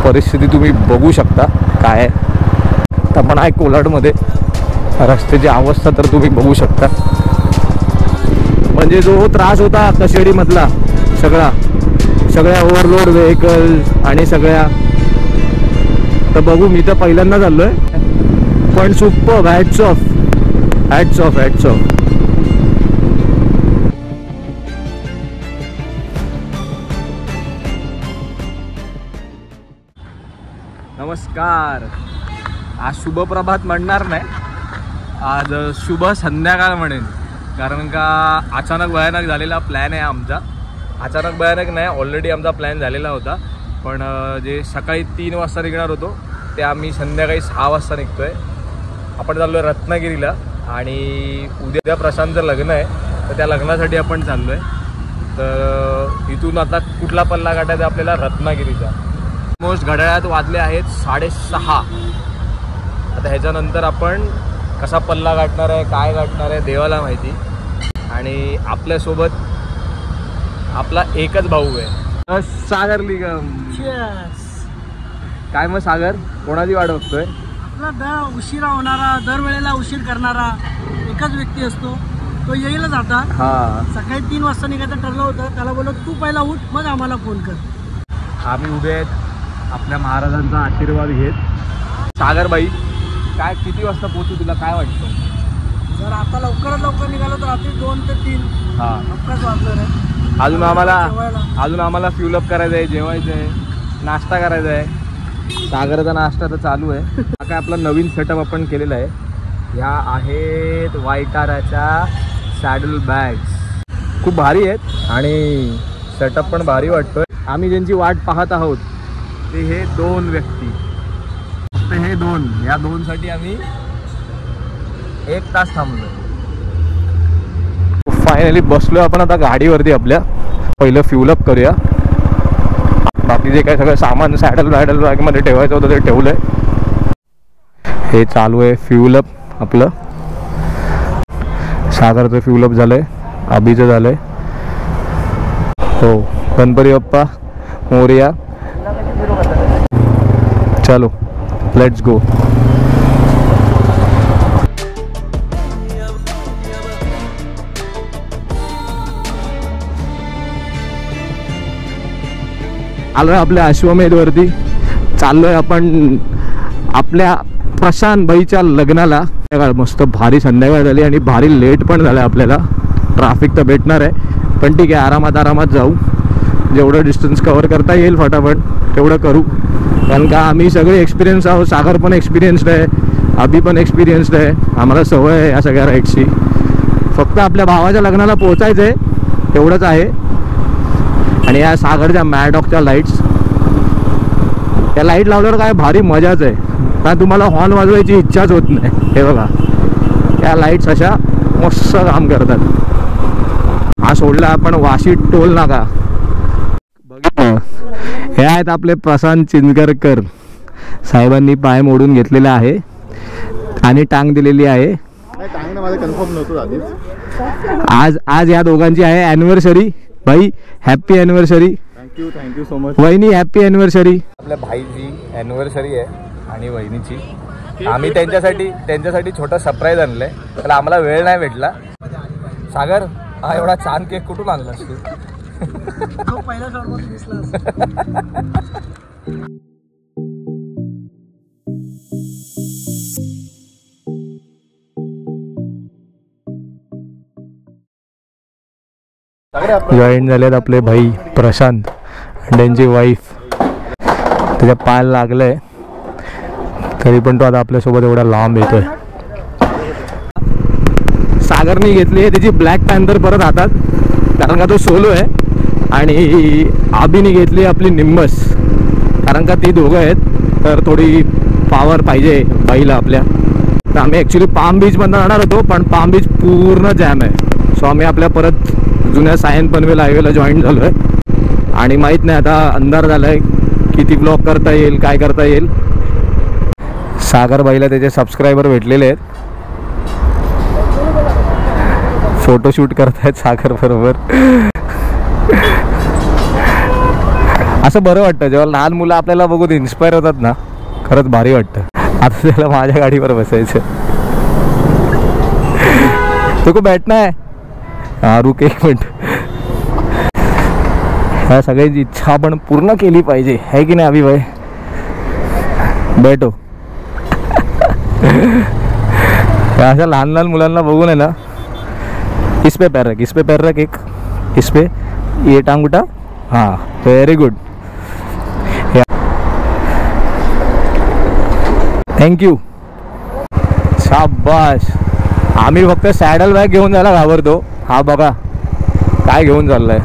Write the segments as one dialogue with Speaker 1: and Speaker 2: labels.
Speaker 1: परिस्थिती तुम्ही बघू शकता काय आहे. तर पण आहे कोलाडमध्ये रस्त्याची अवस्था तर तुम्ही बघू शकता. म्हणजे जो त्रास होता कशेडीमधला सगळ्या ओव्हरलोड व्हेकल्स आणि सगळ्या, तर बघू मी तर पहिल्यांदा चाललोय पण सुपर. Hats off. नमस्कार. आज शुभ प्रभात म्हणणार नाही, आज शुभ संध्याकाळ म्हणेन. कारण का अचानक भयानक झालेला प्लॅन आहे आमचा. अचानक भयानक नाही, ऑलरेडी आमचा प्लॅन झालेला होता. पण जे सकाळी 3 वाजता निघणार होतो ते आम्ही संध्याकाळी 6 वाजता निघतो आहे. आपण चाललो आहे रत्नागिरीला आणि उद्या प्रशांतचं लग्न आहे, तर त्या लग्नासाठी आपण चाललो आहे. तर इथून आता कुठला पल्ला गाठायचा आपल्याला? रत्नागिरीचा. ऑलमोस्ट घड्याळात वाजले आहेत 6:30. आता ह्याच्यानंतर आपण कसा पल्ला गाठणार आहे, काय गाठणार आहे देवाला माहिती. आणि आपल्यासोबत आपला एकच भाऊ आहे, सागर निगम. काय मग सागर, कोणाची वाट बघतोय?
Speaker 2: आपला उशिरा होणारा, दरवेळेला उशीर करणारा एकच व्यक्ती असतो, तो येईलच. आता सकाळी 3 वाजता निघायचं ठरलं होतं, त्याला बोललो तू पहिला उठ मग आम्हाला फोन कर.
Speaker 1: आम्ही उभे आहेत आपल्या महाराजांचा आशीर्वाद घेत. सागरबाई, काय किती वाजता पोहोचू, तुला काय वाटतं?
Speaker 2: जर आता लवकरात लवकर निघालो तर रात्री 2 ते 3 नक्कीच वाजणार आहे.
Speaker 1: अजून आम्हाला फ्युलअप करायचं आहे, जेवायचं आहे, नाश्ता करायचा आहे. सागरचा नाश्ता तर चालू आहे. हा काय आपला नवीन सेटअप आपण केलेला आहे. ह्या आहेत वायटाराच्या सॅडल बॅग्स, खूप भारी आहेत आणि सेटअप पण भारी वाटतोय. आम्ही ज्यांची वाट पाहत आहोत ते हे 2 व्यक्ती, फक्त हे 2. या 2साठी आम्ही 1 तास थांबलो. फायनली बसलोय आपण आता गाडीवरती. आपल्या पहिलं फ्युलअप करूया. बाकी जे काय सगळं सामान सॅडल बॅगमध्ये ठेवायचं होतं ते ठेवलंय. हे चालू आहे फ्युलअप आपलं. सागरचं फ्युलअप झालंय, अभिचं झालंय. हो, गणपती बाप्पा मोरया. चलो लेट्स गो. आलोय आपल्या अश्वमेधवरती. चाललोय आपण आपल्या प्रशांत भाईच्या लग्नाला. मस्त भारी संध्याकाळ झाली आणि भारी लेट पण झालं. आपल्याला ट्रॅफिक तर भेटणार आहे पण ठीक आहे, आरामात जाऊ. जेवढं डिस्टन्स कव्हर करता येईल फटाफट तेवढं करू. कारण का आम्ही सगळे एक्सपिरियन्स आहोत. सागर पण एक्सपिरियन्स्ड आहे, अभि पण एक्सपिरियन्स्ड आहे. आम्हाला सवय आहे या सगळ्या राईड्सची. फक्त आपल्या भावाच्या लग्नाला पोहोचायचं आहे तेवढंच आहे. आणि या सागरच्या मॅडॉकच्या लाईट्स, या लाईट लावल्यावर काय भारी मजाच आहे. कारण तुम्हाला हॉर्न वाजवायची इच्छाच होत नाही. हे बघा, या लाईट्स अशा मस्त काम करतात. हा सोडला आपण वाशी टोल नाका. बघितलं, हे आहेत आपले प्रशांत चिंचगरकर साहेबांनी पाय मोडून घेतलेला आहे आणि टांग दिलेली आहे. आज या दोघांची आहे ॲनिव्हर्सरी. भाई happy anniversary.
Speaker 3: Thank you so much.
Speaker 1: वहिनी हॅपी ॲनिव्हर्सरी. आपल्या भाईची ॲनिव्हर्सरी आहे आणि वहिनीची. आम्ही त्यांच्यासाठी छोटा सरप्राईज आणलंय. त्याला आम्हाला वेळ नाही भेटला. सागर, हा एवढा छान केक कुठून आणलास तू?
Speaker 2: पहिला शॉटमध्ये दिसला.
Speaker 1: जॉईन झालेत आपले भाई प्रशांत आणि त्यांची वाईफ. त्याच्या पायाला लागलंय तरी पण तो आता आपल्यासोबत एवढा लांब येतोय. सागरने घेतली आहे त्याची ब्लॅक पॅन्थर परत हातात, कारण का तो सोलो आहे. आणि अभिने घेतली आपली निम्बस, कारण का ती दोघं आहेत तर थोडी पावर पाहिजे बाईला आपल्या. तर आम्ही ॲक्च्युली पाम बीचमधून जाणार होतो पण पाम बीच पूर्ण जॅम आहे. सो आम्ही आपल्या परत जुन्या सायन पनवेल हायवेला जॉईन झालो आहे. आणि माहीत नाही आता अंधार झाला आहे, किती ब्लॉक करता येईल, काय करता येईल. सागरबाईला त्याचे सबस्क्रायबर भेटलेले आहेत, फोटोशूट करतायत सागर बरोबर. असं बरं वाटतं जेव्हा लहान मुलं आपल्याला बघून इन्स्पायर होतात ना, खरंच भारी वाटतं. आता त्याला माझ्या गाडीवर बसायचं. तो को बैठना है? हाँ रुक एक मिनिट. ह्या सगळ्यांची इच्छा आपण पूर्ण केली पाहिजे, है की नाही अभि भाई? बैठो. अशा लहान लहान मुलांना बघून आहे ना, इस पे पैर रख, इस पे पैर रख, एक इस पे, ये टांग उठा. हाँ वेरी गुड. थँक्यू. शाबाश. आम्ही फक्त सॅडल बॅग घेऊन जायला घाबरतो. हा बघा काय घेऊन चाललाय,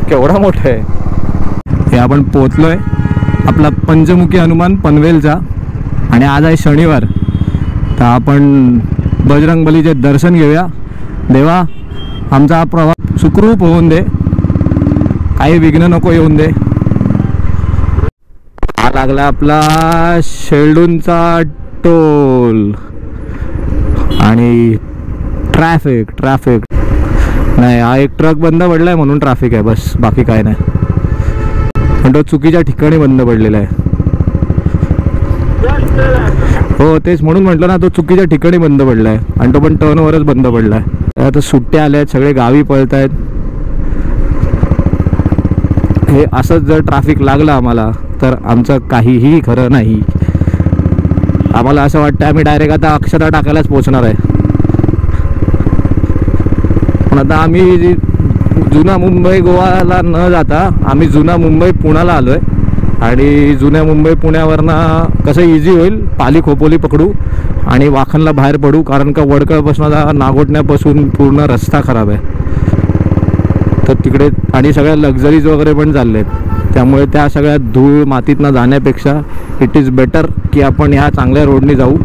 Speaker 1: केवढा मोठा आहे. हे आपण पोचलोय आपला पंचमुखी हनुमान पनवेलचा. आणि आज आहे शनिवार, तर आपण बजरंगबलीचे दर्शन घेऊया. देवा आमचा हा प्रवास सुखरूप होऊन दे, काही विघ्न नको येऊन दे. हा लागला आपला शेल्डूनचा टोल. आणि ट्रॅफिक नाही, हा एक ट्रक बंद पडलाय म्हणून ट्रॅफिक आहे बस, बाकी काय नाही. पण तो चुकीच्या ठिकाणी बंद पडलेला आहे. हो तेच म्हणून म्हटलं ना, तो चुकीच्या ठिकाणी बंद पडलाय आणि तो पण टर्नवरच बंद पडलाय. आता सुट्ट्या आल्या आहेत, सगळे गावी पळत आहेत. हे असंच जर ट्रॅफिक लागलं आम्हाला तर आमचं काहीही खरं नाही. आम्हाला असं वाटतं आम्ही डायरेक्ट आता अक्षता टाकायलाच पोहोचणार आहे. पण आता आम्ही जुना मुंबई गोवाला न जाता आम्ही जुना मुंबई पुण्याला आलो आहे. आणि जुन्या मुंबई पुण्यावरनं कसं इझी होईल, पाली खोपोली पकडू आणि वाखनला बाहेर पडू, कारण का वडकळपासून नागोठण्यापासून पूर्ण रस्ता खराब आहे. तर तिकडे आणि सगळ्या लक्झरीज वगैरे पण चालले आहेत, त्यामुळे त्या सगळ्या धूळ मातीतनं जाण्यापेक्षा इट इज बेटर की आपण ह्या चांगल्या रोडने जाऊ,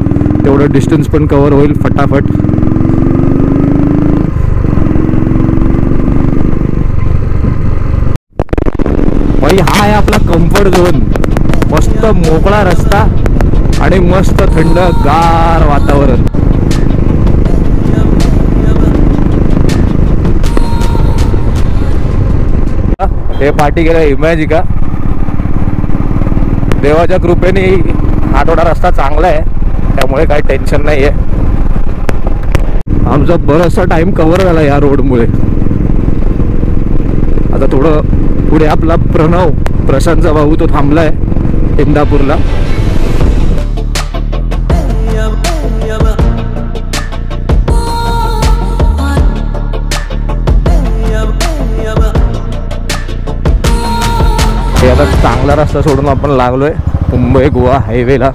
Speaker 1: तेवढं डिस्टन्स पण कव्हर होईल फटाफट. भाई हा आहे आपला कम्फर्ट झोन. मस्त मोकळा रस्ता आणि मस्त थंड गार वातावरण. हे पाठी गेला इमॅजिका. देवाच्या कृपेने हा थोडा रस्ता चांगला आहे, त्यामुळे काही टेन्शन नाही आहे. आमचा बराचसा टाइम कव्हर झाला या रोडमुळे. आता थोडं पुढे आपला प्रणव प्रशांतचा भाऊ तो थांबलाय इंदापूरला. आता चांगला रस्ता सोडून आपण लागलोय मुंबई गोवा हायवेला.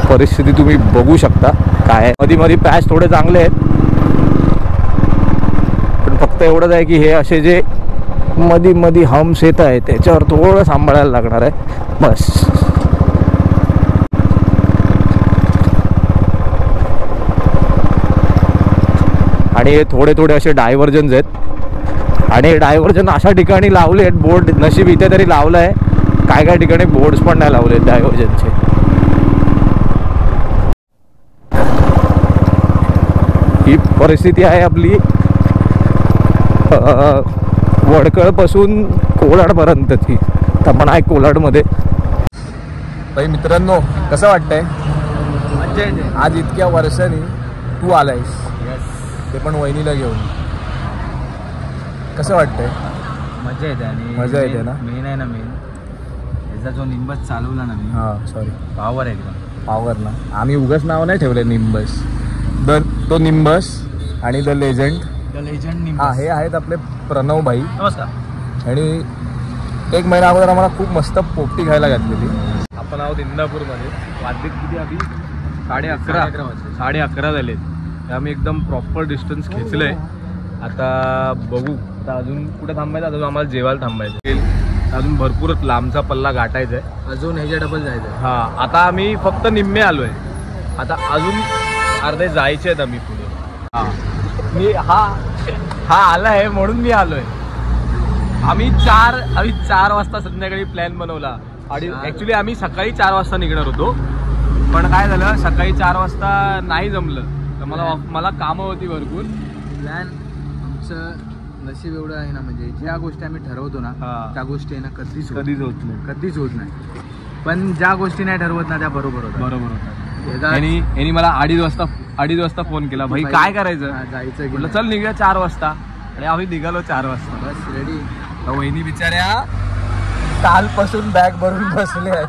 Speaker 1: परिस्थिती तुम्ही बघू शकता काय. मध्ये मध्ये पॅच थोडे चांगले आहेत, पण फक्त एवढंच आहे की हे असे जे मध्ये हम्स येत आहे त्याच्यावर थोडं सांभाळायला लागणार आहे बस. आणि हे थोडे असे डायव्हर्जन्स आहेत, आणि डायव्हर्जन अशा ठिकाणी लावले आहेत बोर्ड. नशीब इथे तरी लावलं आहे, काय ठिकाणी बोर्ड्स पण नाही लावले आहेत डायव्हर्जनचे. ही परिस्थिती आहे आपली वडकळपासून कोलाडपर्यंतची. तर पण आहे कोलाडमध्ये. भाई मित्रांनो कसं वाटतंय? आज इतक्या वर्षांनी तू आलायस, ते पण वहिनीला घेऊन. कसं वाटतंय?
Speaker 3: मजा येते. आणि
Speaker 1: मजा येते ना.
Speaker 3: मेन आहे ना, याचा जो निंबस चालवला ना मी,
Speaker 1: हां सॉरी,
Speaker 3: पावर आहे एकदम.
Speaker 1: पावर ना. आम्ही उगाच नाव नाही ठेवले निंबस. तो निंबस आणि द लेजंड. हां हे आहेत आपले प्रणव भाई.
Speaker 3: नमस्कार.
Speaker 1: आणि एक महिना अगोदर आम्हाला खूप मस्त पोपटी खायला घातलेली.
Speaker 3: आपण आहोत इंदापूरमध्ये. वाजले किती आधी? 11:30 झाले. आम्ही एकदम प्रॉपर डिस्टन्स खेचलंय. आता बघू, आता अजून कुठे थांबायचं, अजून आम्हाला जेवायला थांबायचं. अजून भरपूर लांबचा पल्ला गाठायचा आहे,
Speaker 2: अजून ह्याच्या डबल जायचं.
Speaker 3: हां आता आम्ही फक्त निम्मे आलोय, आता अजून अर्धे जायचे आहेत आम्ही पुढे. हां मी हा आला आहे म्हणून मी आलोय. आम्ही 4 वाजता संध्याकाळी प्लॅन बनवला. आणि ॲक्च्युली आम्ही सकाळी 4 वाजता निघणार होतो, पण काय झालं सकाळी 4 वाजता नाही जमलं, तर मला कामं होती भरपूर.
Speaker 2: प्लॅन आमचं
Speaker 4: नशीब एवढं आहे ना, म्हणजे ज्या गोष्टी आम्ही ठरवतो ना त्या गोष्टी आहे ना कधीच होत नाही. पण ज्या गोष्टी नाही ठरवत ना त्या बरोबर होतात.
Speaker 3: यांनी मला 2:30 वाजता फोन केला, भाई काय करायचं,
Speaker 4: जायचं
Speaker 3: म्हटलं चल निघूया 4 वाजता. आणि आम्ही निघालो 4 वाजता.
Speaker 4: बस रेडी.
Speaker 3: वहिनी बिचाऱ्या कालपासून बॅग भरून बसले आहेत.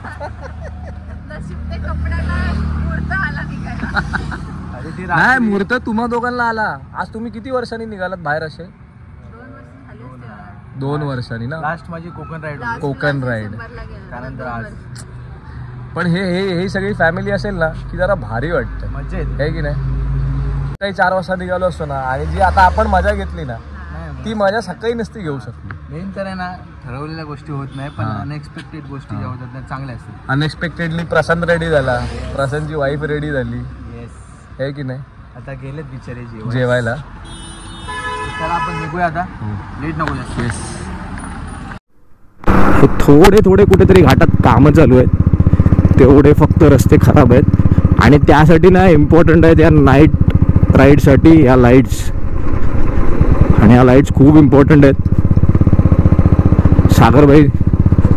Speaker 3: नाही मुहूर्त तुम्हा दोघांना आला. आज तुम्ही किती वर्षांनी निघालात बाहेर? असे 2 वर्षांनी ना.
Speaker 4: लास्ट माझी
Speaker 3: कोकण राईड
Speaker 4: त्यानंतर आज.
Speaker 3: पण हे सगळी फॅमिली असेल ना की जरा भारी वाटतं,
Speaker 4: मजा येते
Speaker 3: आहे की नाही. काही 4 वाजता निघालो असतो ना, आणि जी आता आपण मजा घेतली ना ती मजा सकाळी नसती घेऊ शकली.
Speaker 4: मेन तर आहे ना, ठरवलेल्या गोष्टी होत नाही, पण अनएक्सपेक्टेड गोष्टी ज्या होतात त्या चांगल्या असतात.
Speaker 3: अनएक्सपेक्टेडली प्रशांत रेडी झाला, प्रशांतची वाईफ रेडी झाली,
Speaker 4: येस,
Speaker 3: आहे की नाही.
Speaker 4: आता गेलेत बिचारे
Speaker 3: जेवायला.
Speaker 4: चला आपण निघूया आता, लेट नको जास्त.
Speaker 1: थोडे कुठेतरी घाटात कामं चालू आहेत, तेवढे फक्त रस्ते खराब आहेत. आणि त्यासाठी ना इम्पॉर्टंट आहेत या नाईट राईडसाठी या लाईट्स. आणि या लाईट्स खूप इम्पॉर्टंट आहेत.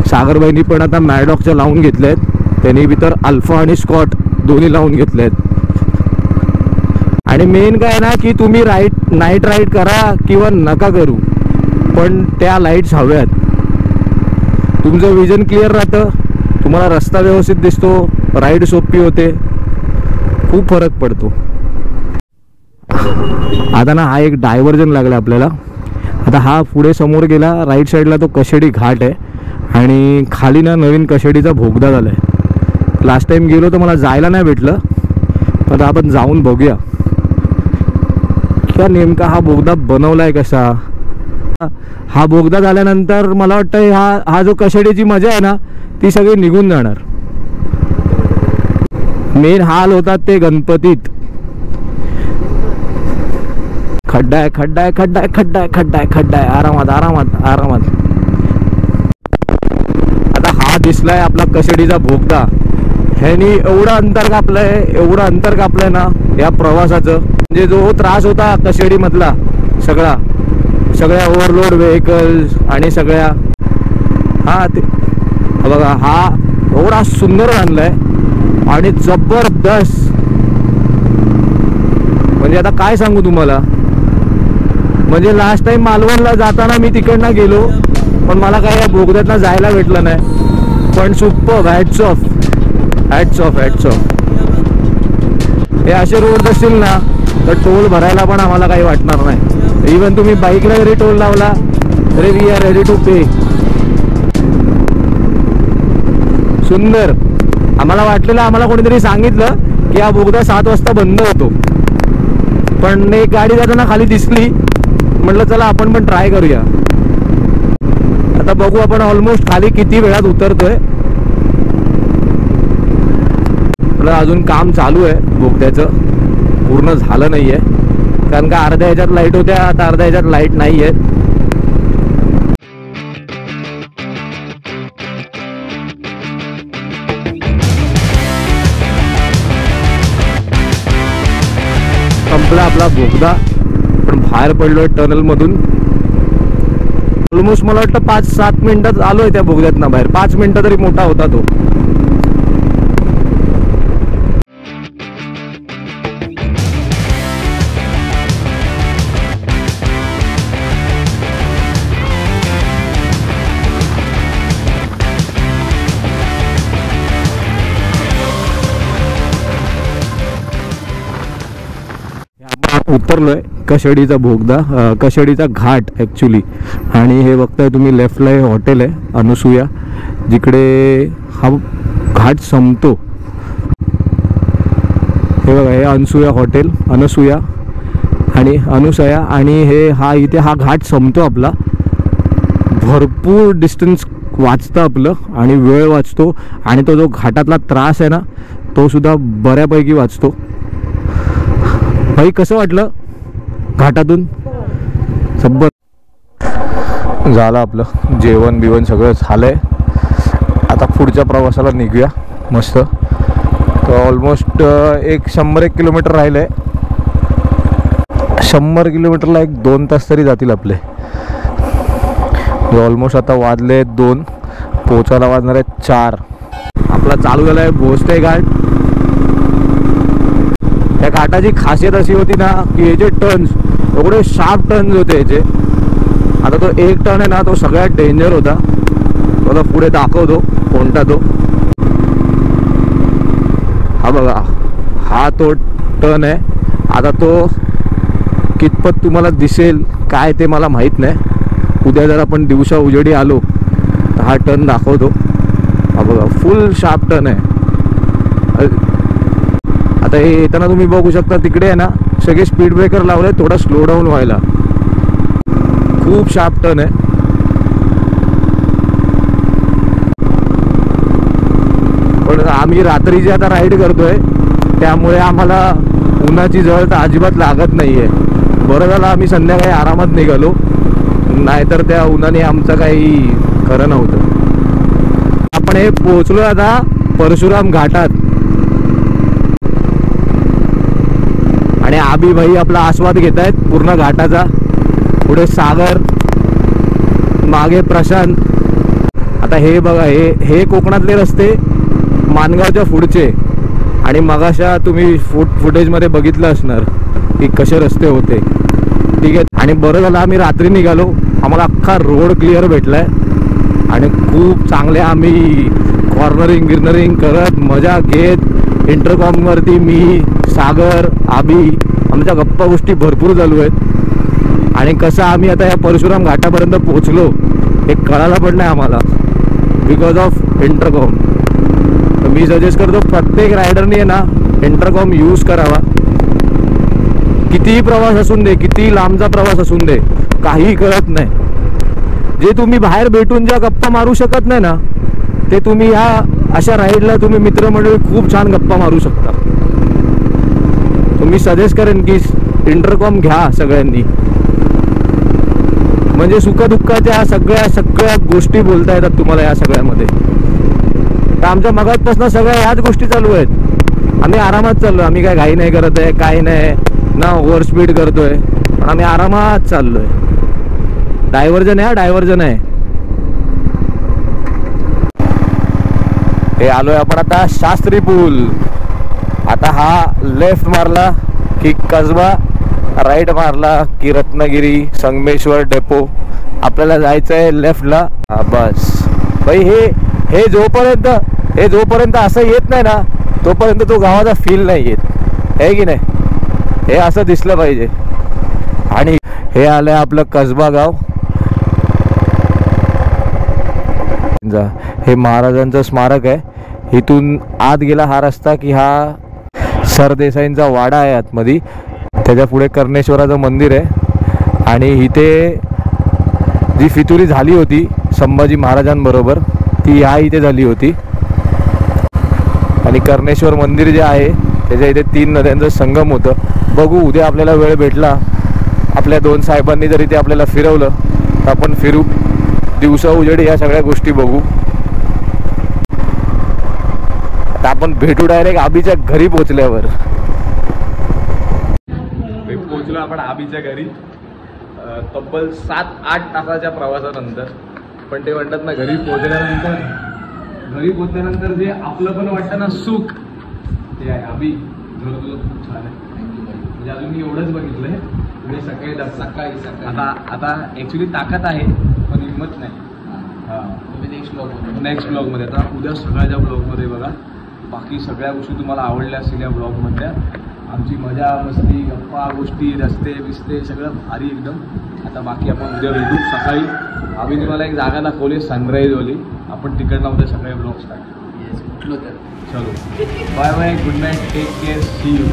Speaker 1: सागरबाईंनी पण आता मॅडॉकच्या लावून घेतल्या आहेत. त्यांनी बी तर अल्फा आणि स्कॉट दोन्ही लावून घेतले आहेत. आणि मेन काय ना की तुम्ही नाईट राईड करा किंवा नका करू, पण त्या लाईट्स हव्यात. तुमचं विजन क्लिअर राहतं, तुम्हाला रस्ता व्यवस्थित दिसतो, राईड सोपी होते, खूप फरक पडतो. आता ना हा एक डायव्हर्जन लागला आपल्याला. आता हा पुढे समोर गेला राईट साईडला तो कशेडी घाट आहे, आणि खाली ना नवीन कशेडीचा भोगदा झाला आहे. लास्ट टाइम गेलो तर मला जायला नाही भेटलं, पण आपण जाऊन बघूया का नेमका हा बोगदा बनवला आहे कसा. हा बोगदा झाल्यानंतर मला वाटतं हा जो कशेडीची मजा आहे ना ती सगळी निघून जाणार. मेन हाल होतात ते गणपतीत. खड्डा आहे. आरामात. आता हा दिसलाय आपला कशेडीचा भोगदा. ह्यानी एवढं अंतर कापलंय ना या प्रवासाचं. म्हणजे जो त्रास होता कशेडी मधला सगळ्या ओव्हरलोड व्हेकल्स आणि सगळ्या, ते बघा हा एवढा सुंदर आणलाय आणि जबरदस्त. म्हणजे आता काय सांगू तुम्हाला. म्हणजे लास्ट टाइम मालवणला जाताना मी तिकडनं गेलो, पण मला काय या बोगद्यातनं जायला भेटलं नाही. पण सुपर, हॅट्स ऑफ. हे असे रोड असतील ना तर टोल भरायला पण आम्हाला काही वाटणार नाही. इवन तुम्ही बाईकला जरी टोल लावला तरी वी आर रेडी टू पे. सुंदर. आम्हाला कोणीतरी सांगितलं की हा बोगदा 7 वाजता बंद होतो, पण एक गाडी जाताना खाली दिसली, म्हटलं चला आपण पण ट्राय करूया. आता बघू आपण ऑलमोस्ट खाली किती वेळात उतरतोय. अजून काम चालू आहे बोगद्याचं, पूर्ण झालं नाहीये, कारण का अर्ध्या ह्याच्यात लाईट होत्या, आता अर्ध्या ह्याच्यात लाईट नाही आहे. संपला आपला बोगदा, पण बाहेर पडलोय टनल मधून. ऑलमोस्ट मला वाटतं 5-7 मिनिटात आलोय त्या बोगद्यात ना बाहेर. 5 मिनिटं तरी मोठा होता तो. उतरलोय कशेडीचा बोगदा, कशेडीचा घाट ॲक्च्युली. आणि हे बघताय तुम्ही लेफ्टला हे हॉटेल आहे अनुसूया, जिकडे हा घाट संपतो. हे बघा, हे अनुसूया हॉटेल, अनुसूया आणि इथे हा घाट संपतो आपला. भरपूर डिस्टन्स वाचतं आपलं आणि वेळ वाचतो, आणि तो जो घाटातला त्रास आहे ना तो सुद्धा बऱ्यापैकी वाचतो. भाई कसं वाटलं घाटातून? जब्बर झालं आपलं जेवण बिवण सगळं झालंय. आता पुढच्या प्रवासाला निघूया मस्त. तर ऑलमोस्ट 100 किलोमीटर राहिलंय. 100 किलोमीटरला 1-2 तास तरी जातील आपले. ऑलमोस्ट आता वाजले 2, पोचायला वाजणार आहे 4. आपला चालू झाला आहे भोसले घाट. त्या घाटाची खासियत अशी होती ना की याचे टर्न्स एवढे शार्प टर्न्स होते याचे. आता तो 1 टर्न आहे ना तो सगळ्यात डेंजर होता. तो पुढे दाखवतो कोणता तो. हा बघा, हा तो टर्न आहे. आता तो कितपत तुम्हाला दिसेल काय ते मला माहीत नाही. उद्या जर आपण दिवसा उजेडी आलो तर हा टर्न दाखवतो. हा बघा, फुल शार्प टर्न आहे. आता हे येताना तुम्ही बघू शकता तिकडे आहे ना सगळे स्पीड ब्रेकर लावले थोडा स्लो डाऊन व्हायला. खूप शार्प टर्न आहे. पण आम्ही रात्रीची आता राईड करतोय त्यामुळे आम्हाला उन्हाची झळ तर अजिबात लागत नाहीये. बरं झालं आम्ही संध्याकाळी आरामात निघालो, नाहीतर त्या उन्हाने आमचं काही खरं नव्हतं. आपण हे पोहोचलो आता परशुराम घाटात आणि आबी भाई आपला आस्वाद घेत आहेत पूर्ण घाटाचा. पुढे सागर, मागे प्रशांत. आता हे बघा, हे कोकणातले रस्ते मानगावच्या पुढचे. आणि मगाशा तुम्ही फुटेजमध्ये बघितलं असणार की कसे रस्ते होते. ठीक आहे. आणि बरं झालं आम्ही रात्री निघालो, आम्हाला अख्खा रोड क्लिअर भेटलाय आणि खूप चांगले आम्ही कॉर्नरिंग गिर्नरिंग करत मजा घेत इंटरकॉमवरती मी, सागर, आबी आमच्या गप्पा गोष्टी भरपूर चालू आहेत. आणि कसं आम्ही आता या परशुराम घाटापर्यंत पोहोचलो हे कळायला पण नाही आम्हाला because of intercom. Me suggest करतो प्रत्येक रायडरने ना इंटरकॉम यूज करावा. कितीही प्रवास असून दे, किती लांबचा प्रवास असून दे, काही कळत नाही. जे तुम्ही बाहेर भेटून ज्या गप्पा मारू शकत नाही ना ते तुम्ही ह्या अशा राईडला तुम्ही मित्रमंडळी खूप छान गप्पा मारू शकता. तुम्ही सजेस्ट करेन की इंटरकॉम घ्या सगळ्यांनी. म्हणजे सुखदुःखाच्या सगळ्या गोष्टी बोलता येतात तुम्हाला या सगळ्यामध्ये. तर आमच्या मगातपासून सगळ्या ह्याच गोष्टी चालू आहेत. आम्ही आरामात चाललो, आम्ही काय घाई नाही करत आहे, काही नाही ना ओव्हर स्पीड करतोय, पण आम्ही आरामात चाललोय. डायव्हर्जन आहे, डायव्हर्जन आहे. हे आलोय आपण आता शास्त्री पूल. आता हा लेफ्ट मारला की कसबा, राईट मारला की रत्नागिरी संगमेश्वर डेपो. आपल्याला जायचं आहे लेफ्टला. बस भाई, हे जोपर्यंत असं येत नाही ना तोपर्यंत तो गावाचा फील नाही येत आहे की नाही. हे असं दिसलं पाहिजे. आणि हे आलंय आपलं कसबा गाव. हे महाराजांचं स्मारक आहे. इथून आत गेला हा रस्ता की हा सरदेसाईंचा वाडा आहे आतमध्ये. त्याच्या पुढे कर्णेश्वराचं मंदिर आहे. आणि इथे जी फितुरी झाली होती संभाजी महाराजांबरोबर ती इथे झाली होती. आणि कर्णेश्वर मंदिर जे आहे त्याच्या इथे 3 नद्यांचं संगम होतं. बघू उद्या आपल्याला वेळ भेटला, आपल्या 2 साहेबांनी जर इथे आपल्याला फिरवलं तर आपण फिरू. दिवसा उजेडी या सगळ्या गोष्टी बघू. आता आपण भेटू डायरेक्ट आबीच्या घरी पोहोचल्यावर.
Speaker 3: पोहोचलो आपण आबीच्या घरी तब्बल 7-8 तासाच्या प्रवासानंतर. पण ते म्हणतात ना घरी पोहोचल्यानंतर जे आपलं पण वाटतं ना सुख ते आहे. आबी तुझं खूप छान आहे. म्हणजे अजून मी एवढंच बघितलंय. पुढे सकाळी आता ऍक्च्युली ताकद आहे पण हिंमत नाही. नेक्स्ट ब्लॉगमध्ये. आता उद्या सगळ्याच्या ब्लॉगमध्ये बघा बाकी सगळ्या गोष्टी तुम्हाला आवडल्या असतील या ब्लॉगमधल्या. आमची मजा मस्ती गप्पा गोष्टी रस्ते बिस्ते सगळं भारी एकदम. आता बाकी आपण उद्या भेटू सकाळी. आम्ही तुम्हाला एक जागा दाखवली सनराईजवाली. आपण तिकडला उद्या सगळे ब्लॉग स्टार्ट. चलो bye bye, good night, take care, see you.